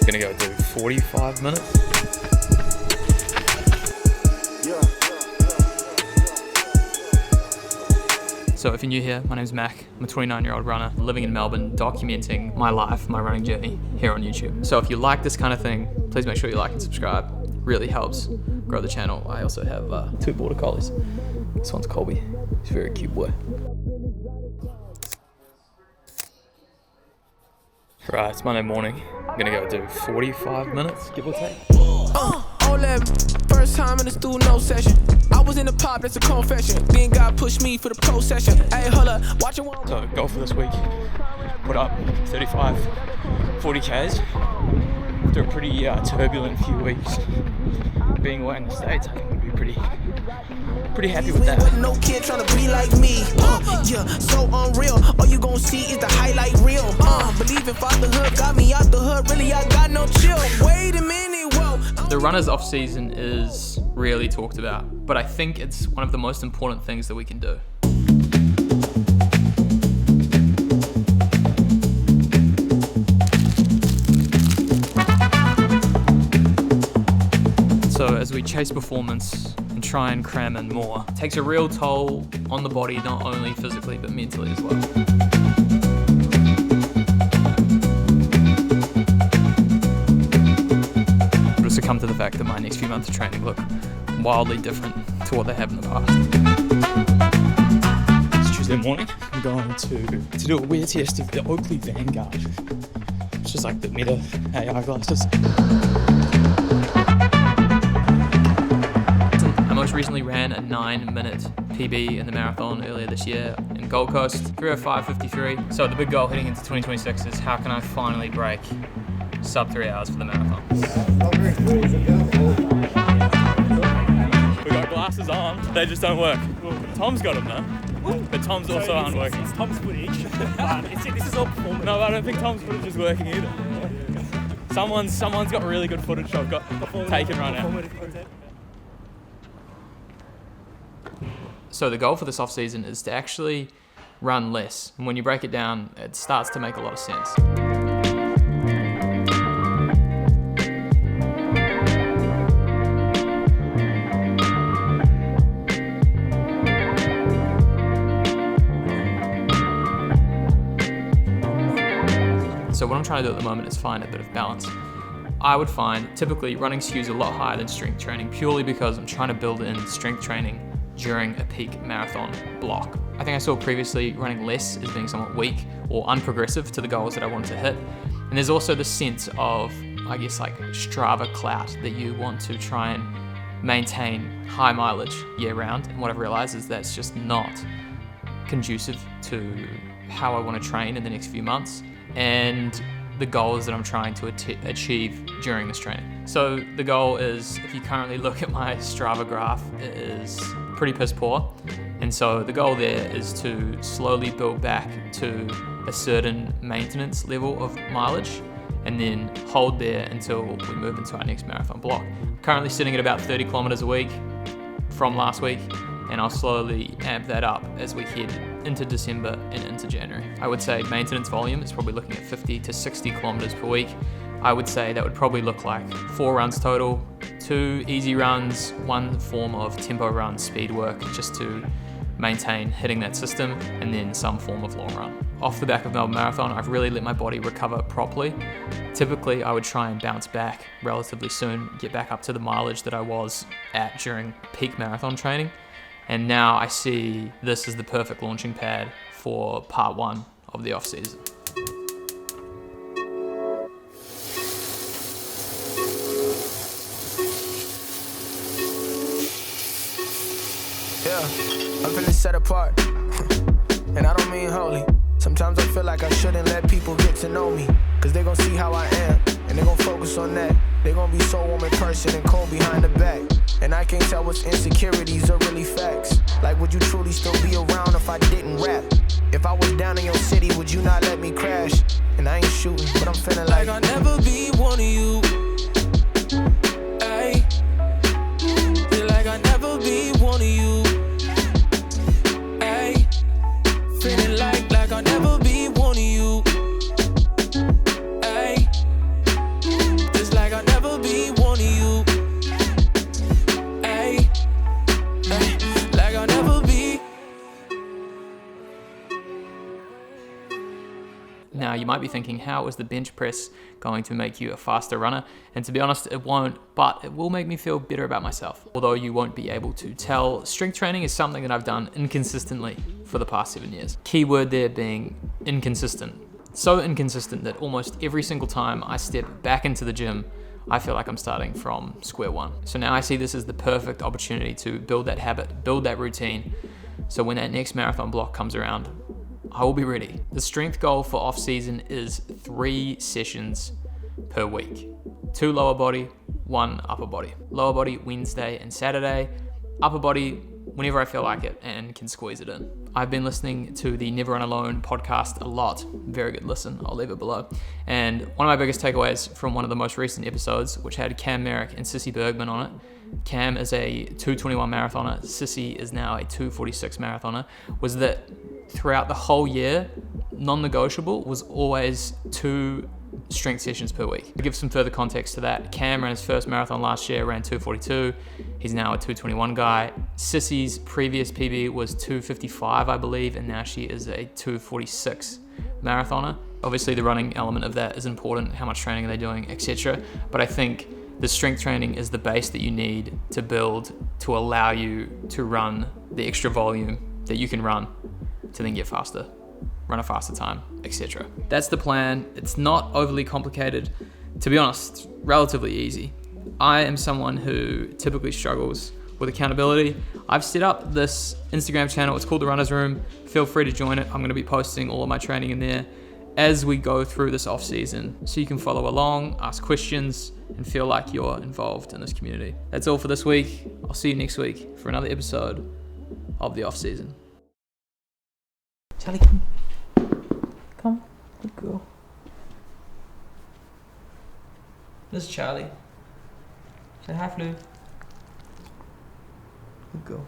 Gonna go do 45 minutes. So if you're new here, my name's Mack. I'm a 29-year-old runner living in Melbourne, documenting my life, my running journey here on YouTube. So if you like this kind of thing, please make sure you like and subscribe. Really helps grow the channel. I also have 2 border collies. This one's Colby. He's a very cute boy. Right, it's Monday morning. I'm gonna go do 45 minutes, give or take. First time in the studio, no session. I was in the pop, that's a confession. Then God pushed me for the pro session. Hey, hold up, watch it. So, goal for this week, put up 35, 40 Ks. After a pretty turbulent few weeks. Being away in the States, I think we'll be pretty happy with that. No kid trying to be like me. Yeah, so unreal. All you gonna see is the highlight reel. Believe in fatherhood, got me out the hood. Really, I got no chill. Wait a minute, whoa. The runner's off season is rarely talked about, but I think it's one of the most important things that we can do. So as we chase performance and try and cram in more, it takes a real toll on the body, not only physically but mentally as well. I've also come to the fact that my next few months of training look wildly different to what they have in the past. It's Tuesday morning. I'm going to do a weird test of the Oakley Vanguard. It's just like the Meta AI glasses. I most recently ran a 9-minute PB in the marathon earlier this year in Gold Coast, 3:05:53. So the big goal heading into 2026 is how can I finally break sub 3 hours for the marathon. We got glasses on, they just don't work. Tom's got them though, but Tom's also aren't working. It's Tom's footage. This is all performance. No, I don't think Tom's footage is working either. Someone's got really good footage I've got taken right now. So the goal for this off season is to actually run less. And when you break it down, it starts to make a lot of sense. So what I'm trying to do at the moment is find a bit of balance. I would find typically running skews a lot higher than strength training purely because I'm trying to build in strength training during a peak marathon block. I think I saw previously running less as being somewhat weak or unprogressive to the goals that I wanted to hit. And there's also the sense of, I guess, like Strava clout that you want to try and maintain high mileage year round. And what I've realized is that's just not conducive to how I want to train in the next few months and the goals that I'm trying to achieve during this training. So the goal is, if you currently look at my Strava graph, it is pretty piss poor. And so the goal there is to slowly build back to a certain maintenance level of mileage and then hold there until we move into our next marathon block. I'm currently sitting at about 30 kilometers a week from last week, and I'll slowly amp that up as we head into December and into January. I would say maintenance volume is probably looking at 50 to 60 kilometers per week. I would say that would probably look like 4 runs total, 2 easy runs, 1 form of tempo run, speed work, just to maintain hitting that system, and then some form of long run. Off the back of Melbourne Marathon, I've really let my body recover properly. Typically, I would try and bounce back relatively soon, get back up to the mileage that I was at during peak marathon training. And now I see this as the perfect launching pad for part 1 of the off season. Yeah, I'm feeling set apart. And I don't mean holy. Sometimes I feel like I shouldn't let people get to know me, cause they gon' see how I am, and they gon' focus on that. They gon' be so warm in person and cold behind the back. And I can't tell what's insecurities or really facts. Like, would you truly still be around if I didn't rap? If I was down in your city, would you not let me crash? And I ain't shooting, but I'm feeling like I'll never be one of you. Ay. Feel like I'll never be one of you. Ay. Feeling like I'll never be one of you. Ay. might be thinking, how is the bench press going to make you a faster runner? And to be honest, it won't, but it will make me feel better about myself. Although you won't be able to tell, strength training is something that I've done inconsistently for the past 7 years. Key word there being inconsistent. So inconsistent that almost every single time I step back into the gym, I feel like I'm starting from square one. So now I see this as the perfect opportunity to build that habit, build that routine. So when that next marathon block comes around, I will be ready. The strength goal for off season is 3 sessions per week. 2 lower body, 1 upper body. Lower body Wednesday and Saturday, upper body whenever I feel like it and can squeeze it in. I've been listening to the Never Run Alone podcast a lot. Very good listen, I'll leave it below. And one of my biggest takeaways from one of the most recent episodes, which had Cam Merrick and Sissy Bergman on it, Cam is a 2:21 marathoner, Sissy is now a 2:46 marathoner, was that throughout the whole year, non-negotiable was always 2 strength sessions per week. To give some further context to that, Cam ran his first marathon last year, ran 2:42. He's now a 2:21 guy. Sissy's previous PB was 2:55, I believe, and now she is a 2:46 marathoner. Obviously, the running element of that is important, how much training are they doing, etc. But I think the strength training is the base that you need to build to allow you to run the extra volume that you can run to then get faster, run a faster time, etc. That's the plan. It's not overly complicated. To be honest, relatively easy. I am someone who typically struggles with accountability. I've set up this Instagram channel. It's called The Runner's Room. Feel free to join it. I'm going to be posting all of my training in there as we go through this off season, so you can follow along, ask questions, and feel like you're involved in this community. That's all for this week. I'll see you next week for another episode of the off season. Charlie, come. Come. Good girl. This is Charlie. Say hi, Flu. Good girl.